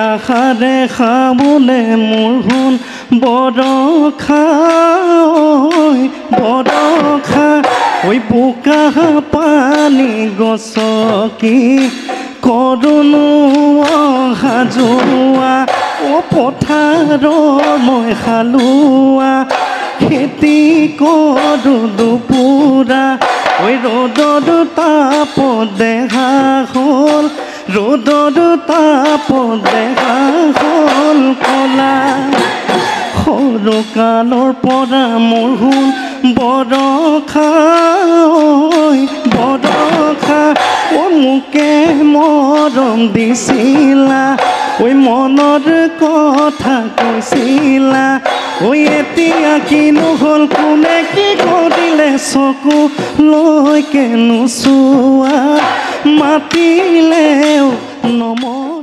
আশাৰে খাবলে মোৰ সোণ বৰষা বৰষা ঐ বোকা পানী গছকি কৰোনো অহা যোৱা পথাৰৰ মই হালোৱা খেতি কৰোঁ দুপুৰা ঐ ৰ'দৰ তাপ দেখা হ'ল ৰ'দৰ তাপ দেখা হ'ল কলা সৰু কালৰ পৰা মোৰ সোণ বৰষা বৰষা মোকে মৰম দিছিলা ঐ মনৰ কথা কৈছিলা ঐ এতিয়া কিনো হ'ল কোনে কি কৰিলে চকু লৈকে নোচোৱা মাতিলেও নমৰা